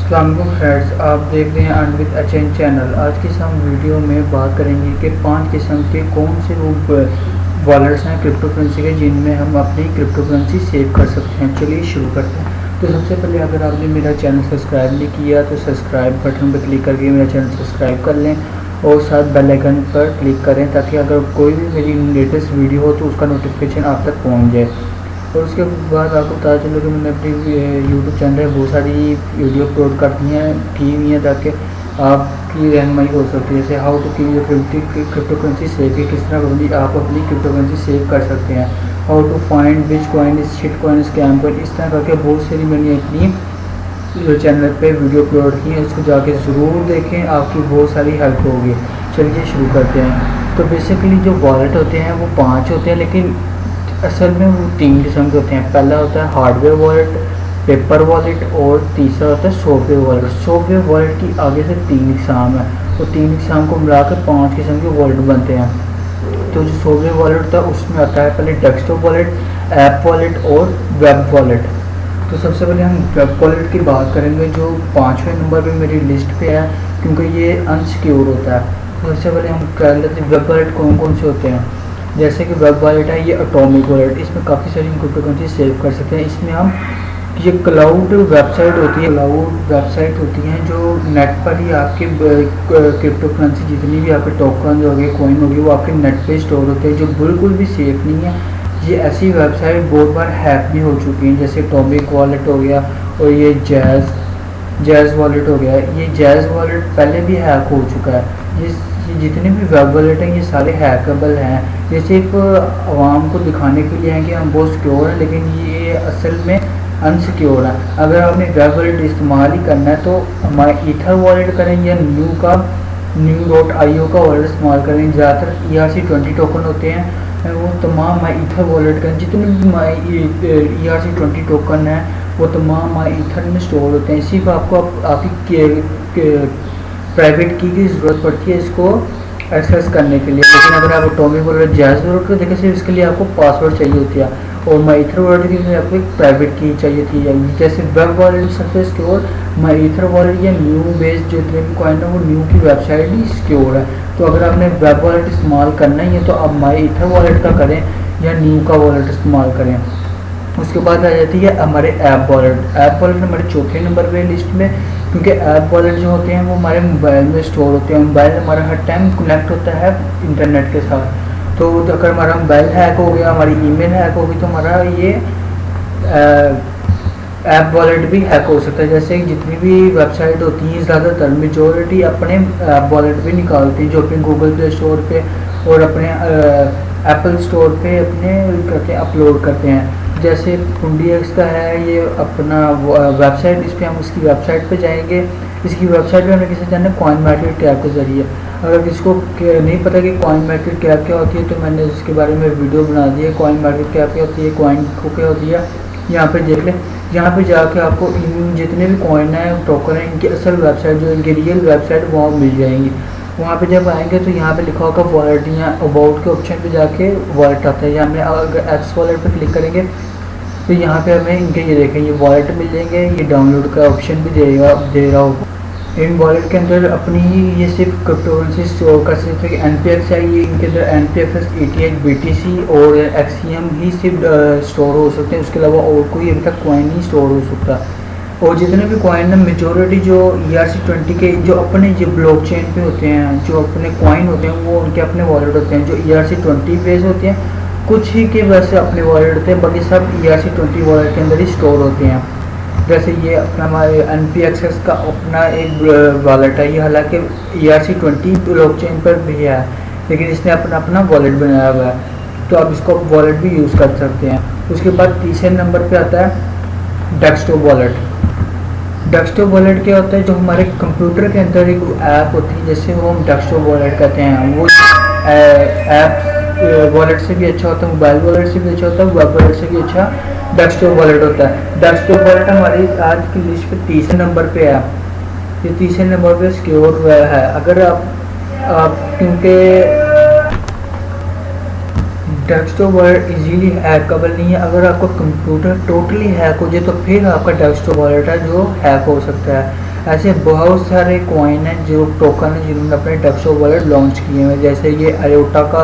अस्सलाम वालेकुम फ्रेंड्स, आप देख रहे हैं अर्न विद एचएन चैनल। आज की इस हम वीडियो में बात करेंगे कि 5 किस्म के कौन से वो वॉलेट्स हैं क्रिप्टो करेंसी के जिनमें हम अपनी क्रिप्टो करेंसी सेव कर सकते हैं। चलिए शुरू करते हैं। तो सबसे पहले अगर आपने मेरा चैनल सब्सक्राइब नहीं किया तो सब्सक्राइब बटन पर क्लिक करके मेरा चैनल सब्सक्राइब कर लें और साथ बेल आइकन पर क्लिक करें ताकि अगर कोई भी मेरी लेटेस्ट वीडियो हो तो उसका नोटिफिकेशन आप तक पहुँच जाए। और उसके बाद आपको पता चलो कि मैंने अपनी यूट्यूब चैनल में बहुत सारी वीडियो अपलोड कर दी हैं की हुई हैं ताकि आपकी रहनुमाई हो सकती है। जैसे how to keep your crypto currency save, कि किस तरह आप अपनी क्रिप्टो करेंसी सेव कर सकते हैं। How to find which coin is shit coin scam coin, इस तरह करके बहुत सारी मैंने अपनी चैनल पे वीडियो अपलोड की है। उसको जाके ज़रूर देखें, आपकी बहुत सारी हेल्प होगी। चलिए शुरू करते हैं। तो बेसिकली जो वॉलेट होते हैं वो 5 होते हैं, लेकिन असल में वो 3 किस्म के होते हैं। पहला होता है हार्डवेयर वॉलेट, पेपर वॉलेट और तीसरा होता है सॉफ्टवेयर वॉलेट। सॉफ्टवेयर वॉलेट की आगे से 3 इकसाम है, तो 3 इकसाम को मिलाकर 5 किस्म के वॉलेट बनते हैं। तो जो सॉफ्टवेयर वॉलेट होता है उसमें आता है पहले डेस्कटॉप वॉलेट, ऐप वॉलेट और वेब वॉलेट। तो सबसे पहले हम वेब वॉलेट की बात करेंगे जो 5वें नंबर पे मेरी लिस्ट पे है, क्योंकि ये अनसिक्योर होता है। तो सबसे पहले हम कर लेते हैं वेब वॉलेट कौन कौन से होते हैं। जैसे कि वेब वॉलेट है ये एटॉमिक वॉलेट, इसमें काफ़ी सारी क्रिप्टो करेंसी सेव कर सकते हैं। इसमें हम ये क्लाउड वेबसाइट होती है, क्लाउड वेबसाइट होती हैं जो नेट पर ही आपके क्रिप्टो करेंसी जितनी भी आपके टोकन हो गए कॉइन हो गए वो आपके नेट पे स्टोर होते हैं, जो बिल्कुल भी सेफ नहीं है। ये ऐसी वेबसाइट बहुत बार हैक भी हो चुकी हैं, जैसे एटॉमिक वॉलेट हो गया और ये जैज़ वॉलेट हो गया। ये जैज़ वॉलेट पहले भी हैक हो चुका है। ये जितने भी वेब वॉलेट हैं ये सारे हैकेबल हैं। ये सिर्फ आवाम को दिखाने के लिए हैं कि हम बहुत सिक्योर हैं, लेकिन ये असल में अनसिक्योर है। अगर आपने वेब वॉलेट इस्तेमाल ही करना है तो हमारे ईथर वॉलेट करें या new.io का वॉलेट इस्तेमाल करें। ज़्यादातर ERC20 टोकन होते हैं, वो तमाम माई ईथर वॉलेट करें। जितने भी माई ERC20 टोकन हैं वो तमाम माई ईथर में स्टोर होते हैं। सिर्फ आपको आपकी प्राइवेट की ज़रूरत पड़ती है इसको एक्सेस करने के लिए। लेकिन अगर आप एटॉमिक वॉलेट जैज़ वॉलेट को देखें सिर्फ इसके लिए आपको पासवर्ड चाहिए होती है, और माई ईथर वॉलेट के लिए आपको एक प्राइवेट की चाहिए थी। जैसे वेब वॉलेट सबसे सिक्योर माई ईथर वॉलेट या न्यू बेस्ड जो जितने भी कॉइन है वो न्यू की वेबसाइट ही सिक्योर है। तो अगर आपने वेब वॉलेट इस्तेमाल करना ही है तो आप माई ईथर वॉलेट का करें या न्यू का वॉलेट इस्तेमाल करें। उसके बाद आ जाती है हमारे ऐप वॉलेट। ऐप वॉलेट हमारे 4थे नंबर पे लिस्ट में, क्योंकि ऐप वॉलेट जो होते हैं वो हमारे मोबाइल में स्टोर होते हैं। मोबाइल हमारा हर टाइम कनेक्ट होता है इंटरनेट के साथ। तो अगर हमारा मोबाइल हैक हो गया, हमारी ईमेल हैक हो गई, तो हमारा ये ऐप वॉलेट भी हैक हो सकता है। जैसे जितनी भी वेबसाइट होती हैं ज़्यादातर मेजॉरिटी अपने ऐप वॉलेट भी निकालती हैं, जो अपने गूगल प्ले स्टोर पे और अपने एप्पल स्टोर पे अपने करके अपलोड करते हैं। जैसे PundiX का है ये अपना वेबसाइट, इस पर हम उसकी वेबसाइट पे जाएंगे। इसकी वेबसाइट पे हमें किसी जाना कॉइन मार्केट कैप के ज़रिए। अगर किसी को नहीं पता कि कॉइन मार्केट कैप क्या होती है तो मैंने उसके बारे में वीडियो बना दी है। कॉइन मार्केट कैप क्या होती है, कॉइन को क्या होती है, यहाँ पे देख लें। यहाँ पे जाके आपको इन जितने भी कॉइन हैं टोकन है इनकी असल वेबसाइट जो इनकी रियल वेबसाइट वहाँ मिल जाएंगी। वहाँ पे जब आएंगे तो यहाँ पे लिखा होगा वॉलेट, या अबाउट के ऑप्शन पे जाके वॉलेट आता है। यहाँ में अगर एक्स वॉलेट पे क्लिक करेंगे तो यहाँ पे हमें इनके ये देखें ये वॉलेट मिल जाएंगे। ये डाउनलोड का ऑप्शन भी दे रहा होगा। इन वॉलेट के अंदर अपनी ही ये सिर्फ क्रिप्टो करेंसी स्टोर कर सकते हैं। NPX है ये, इनके अंदर NPX, ETH, BTC और XCM ही सिर्फ स्टोर हो सकते हैं। उसके अलावा और कोई अभी तक कॉइन नहीं स्टोर हो सकता। और जितने भी कॉइन है मेजोरिटी जो ERC20 के जो अपने जो ब्लॉकचेन पे होते हैं, जो अपने कॉइन होते हैं वो उनके अपने वॉलेट होते हैं। जो ERC20 बेस होते हैं कुछ ही के वैसे अपने वॉलेट होते हैं, बाकी सब ERC20 वॉलेट के अंदर ही स्टोर होते हैं। जैसे ये अपना हमारे NPX का अपना एक वॉलेट है, ये हालांकि ERC20 ब्लॉकचेन पर भी है लेकिन इसने अपना वॉलेट बनाया हुआ है, तो आप इसको वॉलेट भी यूज़ कर सकते हैं। उसके बाद तीसरे नंबर पे आता है डेस्कटॉप वॉलेट। डेस्कटॉप वॉलेट क्या होता है, जो हमारे कंप्यूटर के अंदर एक ऐप होती है जैसे वो हम डेस्कटॉप वॉलेट कहते हैं। वो ऐप वॉलेट से भी अच्छा होता है, मोबाइल वॉलेट से भी अच्छा होता है, वेब वॉलेट से भी अच्छा डेस्कटॉप वॉलेट होता है। डेस्कटॉप वॉलेट हमारी आज की लिस्ट पे 3 नंबर पे है। ये 3 नंबर पे सिक्योर है। अगर आप क्योंकि डेस्कटॉप वॉलेट इजीली हैकेबल नहीं है। अगर आपका कंप्यूटर टोटली हैक हो जाए तो फिर आपका डेस्कटॉप वॉलेट है जो हैक हो सकता है। ऐसे बहुत सारे कॉइन हैं जो टोकन है जिन्होंने अपने डेक्सो वॉलेट लॉन्च किए हैं। जैसे ये आयोटा का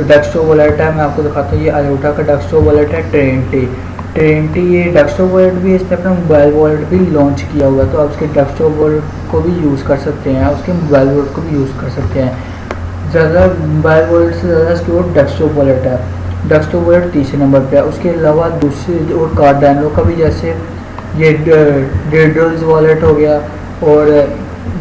डेक्सो वॉलेट है, मैं आपको दिखाता हूँ। ये आयोटा का डेक्सो वॉलेट है। ट्रेंटी ये डेक्सो वॉलेट भी है, इसने अपना मोबाइल वॉलेट भी लॉन्च किया हुआ है, तो आप उसके डेक्सो वॉलेट को भी यूज़ कर सकते हैं, उसके मोबाइल वॉलेट को भी यूज़ कर सकते हैं। ज़्यादा मोबाइल वॉलेट से ज़्यादा सिक्योर डेक्सो वॉलेट है। डेक्सो वॉलेट तीसरे नंबर पे है। उसके अलावा दूसरे और कार्डानो का भी, जैसे ये डेडल्स वॉलेट हो गया और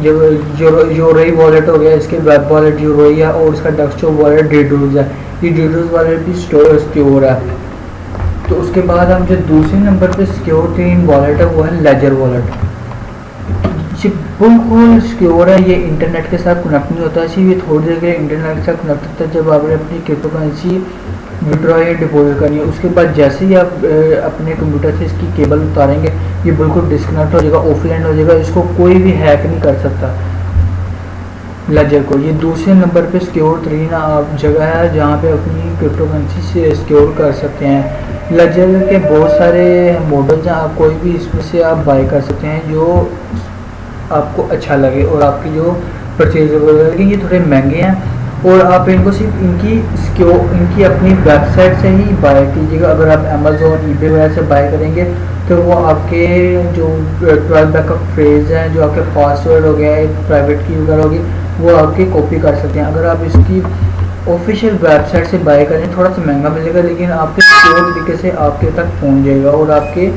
यूरोई वॉलेट हो गया, इसके वेब वॉलेट यूरोई है और उसका डेक्सो वॉलेट डेडल्स है। ये डेडल्स वॉलेट भी सिक्योर है। तो उसके बाद हम जो दूसरे नंबर पे सिक्योर तीन वॉलेट है वो है लेजर वॉलेट। ये बिल्कुल सिक्योर है, ये इंटरनेट के साथ कनेक्ट नहीं होता है, ये थोड़ी देर के इंटरनेट के साथ कनेक्ट होता है जब आपने अपनी क्रिप्टो करेंसी विड्रॉ या डिपॉजिट करनी है। उसके बाद जैसे ही आप अपने कंप्यूटर से इसकी केबल उतारेंगे ये बिल्कुल डिस्कनेक्ट हो जाएगा, ऑफलाइन हो जाएगा, इसको कोई भी हैक नहीं कर सकता लेजर को। ये दूसरे नंबर पे सिक्योर तरीन आप जगह है जहाँ पे अपनी क्रिप्टो करेंसी से सिक्योर कर सकते हैं। लेजर के बहुत सारे मॉडल्स हैं, आप कोई भी इसमें से आप बाय कर सकते हैं जो आपको अच्छा लगे और आपकी जो परचेजेबल है। लेकिन ये थोड़े महंगे हैं और आप इनको सिर्फ इनकी अपनी वेबसाइट से ही बाय कीजिएगा। अगर आप अमेज़ॉन ईबे वगैरह से बाय करेंगे तो वो आपके जो 12 बैकअप फ्रेज हैं, जो आपके पासवर्ड हो गया, प्राइवेट की वगैरह होगी, वो आपकी कॉपी कर सकते हैं। अगर आप इसकी ऑफिशियल वेबसाइट से बाय करें थोड़ा सा महंगा मिलेगा, लेकिन आपके सिक्योर तरीके से आपके तक पहुंच जाएगा और आपके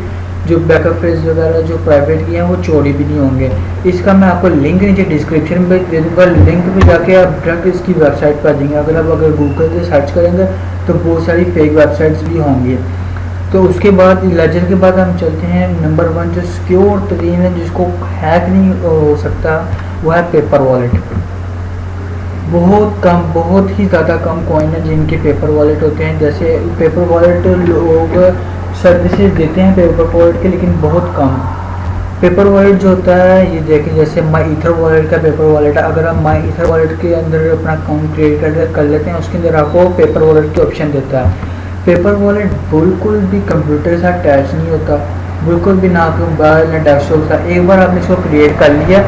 जो बैकअप फ्रेज वगैरह जो प्राइवेट की हैं वो चोरी भी नहीं होंगे। इसका मैं आपको लिंक नीचे डिस्क्रिप्शन में दे दूँगा, लिंक पे जाके आप डायरेक्ट इसकी वेबसाइट पर आ जाएंगे। अगर गूगल से सर्च करेंगे तो बहुत सारी फेक वेबसाइट्स भी होंगी। तो उसके बाद लेजर के बाद हम चलते हैं नंबर 1 जो सिक्योर तरीन है जिसको हैक नहीं हो सकता, वो है पेपर वॉलेट। बहुत ही ज़्यादा कम कॉइन है जिनके पेपर वॉलेट होते हैं। जैसे पेपर वॉलेट लोग सर्विसेज देते हैं पेपर वॉलेट के, लेकिन बहुत कम। पेपर वॉलेट जो होता है ये देखें, जैसे माई ईथर वॉलेट का पेपर वॉलेट है। अगर आप माई ईथर वॉलेट के अंदर अपना अकाउंट क्रिएट कर लेते हैं, उसके अंदर आपको पेपर वॉलेट के ऑप्शन देता है। पेपर वॉलेट बिल्कुल भी कंप्यूटर के साथ अटैच नहीं होता, बिल्कुल भी ना आपके मोबाइल ना डेस्कटॉप का। एक बार आपने इसको क्रिएट कर लिया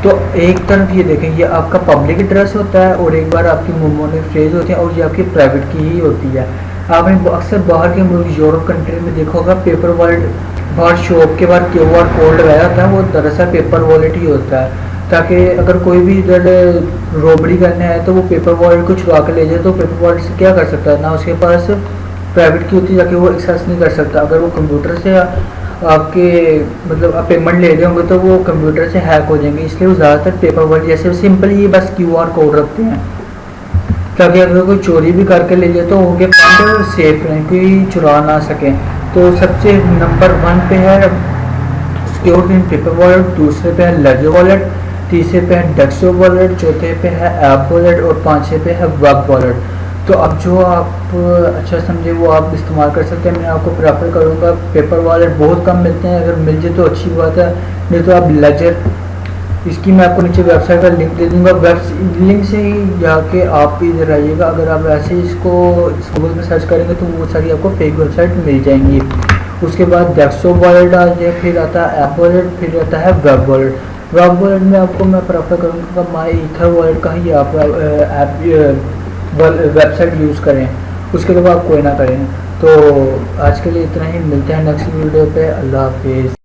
तो एक तरफ ये देखें, ये आपका पब्लिक एड्रेस होता है और एक बार आपकी मोमोनिक फ्रेज होती है और ये आपकी प्राइवेट की ही होती है। आपने अक्सर बाहर के मुल्क यूरोप कंट्री में देखा होगा, पेपर वॉलेट बाहर शॉप के बाहर QR कोड लगाया होता है, वो दरअसल पेपर वॉलेट ही होता है, ताकि अगर कोई भी इधर रॉबरी करने आए तो वो पेपर वॉलेट को चुरा कर ले जाए तो पेपर वॉलेट से क्या कर सकता है, ना उसके पास प्राइवेट की होती जाके वो एक्सेस नहीं कर सकता। अगर वो कंप्यूटर से आपके मतलब आप पेमेंट ले रहे होंगे तो वो कंप्यूटर से हैक हो जाएंगे, इसलिए वो ज़्यादातर पेपर वर्क जैसे सिंपल ही बस QR कोड रखते हैं ताकि अगर कोई चोरी भी करके ले जाए तो उनके फंड सेफ रहें, कोई चुरा ना सकें। तो सबसे नंबर 1 पे है सिक्योर इन पेपर वॉलेट, दूसरे पे है लेजर वॉलेट, तीसरे पे है डेक्सो वॉलेट, चौथे पे है ऐप वॉलेट और पाँचवें पे है वेब वॉलेट। तो अब जो आप अच्छा समझे वो आप इस्तेमाल कर सकते हैं। मैं आपको प्रेफर करूँगा, पेपर वॉलेट बहुत कम मिलते हैं, अगर मिल जाए तो अच्छी बात है, नहीं तो आप लेजर, इसकी मैं आपको नीचे वेबसाइट का लिंक दे दूँगा, लिंक से ही जाके आप इधर आइएगा। अगर आप ऐसे ही इसको गूगल में सर्च करेंगे तो वो सारी आपको फेक वेबसाइट मिल जाएंगी। उसके बाद डेक्सो वॉलेट आ जाए, फिर आता है ऐप वॉलेट, फिर आता है वेब वॉलेट। वेब वॉलेट में आपको मैं प्रेफर करूँगा माई ईथर वॉलेट का ही आप वेबसाइट यूज़ करें, उसके अलावा आप कोई ना करें। तो आज के लिए इतना ही, मिलते हैं नेक्स्ट वीडियो पे। अल्लाह हाफिज़।